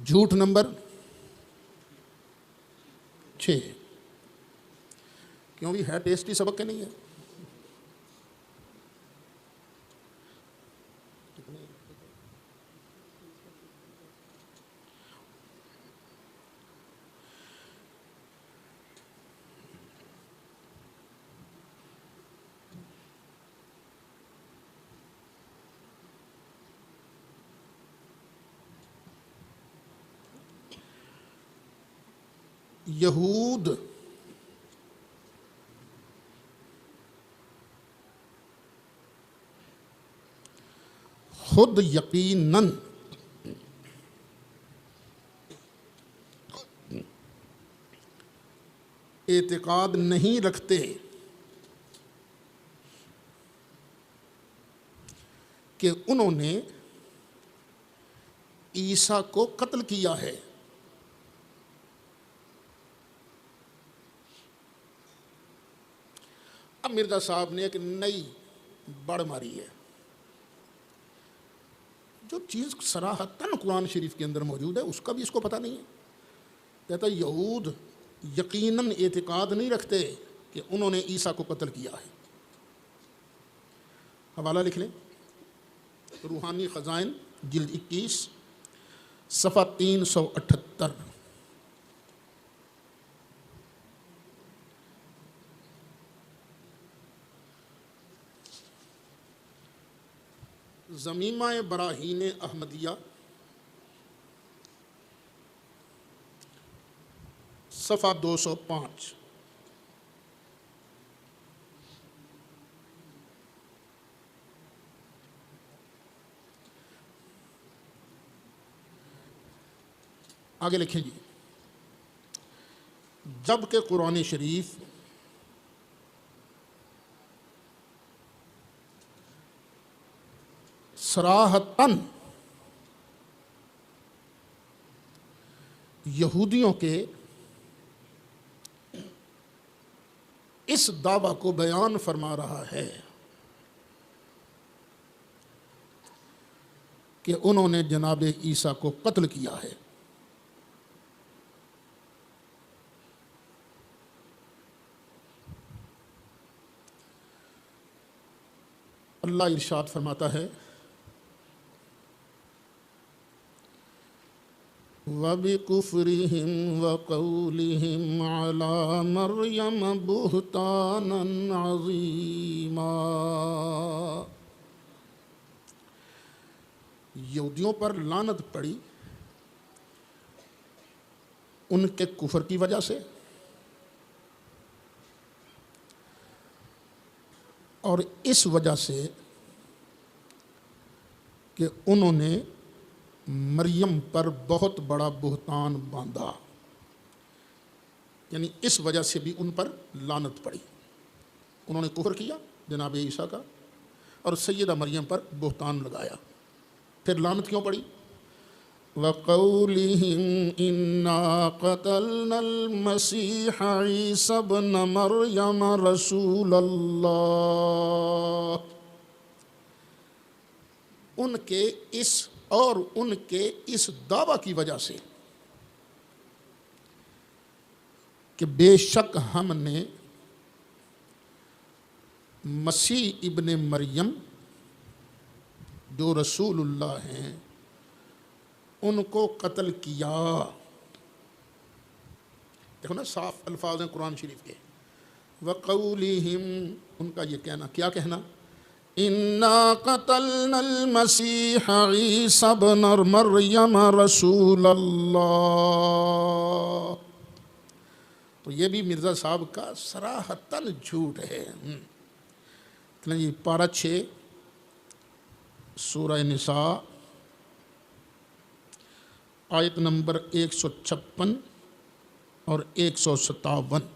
جھوٹ نمبر 6، کیوں بھی ہے ٹیسٹی سبق کے نہیں ہے؟ یہود خود یقیناً اعتقاد نہیں رکھتے کہ انہوں نے عیسیٰ کو قتل کیا ہے۔ اب مرزا صاحب نے ایک نئی بڑ ماری ہے، جو چیز صراحتاً قرآن شریف کے اندر موجود ہے اس کا بھی اس کو پتہ نہیں ہے۔ کہتا ہے یہود یقیناً اعتقاد نہیں رکھتے کہ انہوں نے عیسیٰ کو قتل کیا ہے۔ حوالہ لکھ لیں، روحانی خزائن جلد 21 صفحہ 378۔ ضمیمہ براہین احمدیہ صفحہ 205۔ آگے لکھیں جی، جب کہ قرآن شریف صراحتاً یہودیوں کے اس دعویٰ کو بیان فرما رہا ہے کہ انہوں نے جناب عیسیٰ کو قتل کیا ہے۔ اللہ ارشاد فرماتا ہے وَبِكُفْرِهِمْ وَقَوْلِهِمْ عَلَى مَرْيَمَ بُهْتَانًا عَظِيمًا، یہودیوں پر لعنت پڑی ان کے کفر کی وجہ سے اور اس وجہ سے کہ انہوں نے مریم پر بہت بڑا بہتان باندھا، یعنی اس وجہ سے بھی ان پر لعنت پڑی۔ انہوں نے کفر کیا جناب عیسیٰ کا اور سیدہ مریم پر بہتان لگایا، پھر لعنت کیوں پڑی؟ وَقَوْلِهِمْ إِنَّا قَتَلْنَا الْمَسِيحَ عِيسَى ابْنَ مَرْيَمَ رَسُولَ اللَّهِ، ان کے اس دعویٰ کی وجہ سے کہ بے شک ہم نے مسیح ابن مریم جو رسول اللہ ہیں ان کو قتل کیا۔ دیکھو نا صاف الفاظ ہیں قرآن شریف کے۔ وَقَوْلِهِمْ، ان کا یہ کہنا، کیا کہنا؟ اِنَّا قَتَلْنَا الْمَسِيحَ عِيسَى ابْنَ مَرْيَمَ رَسُولَ اللَّهِ، تو یہ بھی مرزا صاحب کا صراحتاً جھوٹ ہے۔ یہ پارہ 6 سورہ نساء آیت نمبر 156 اور 157۔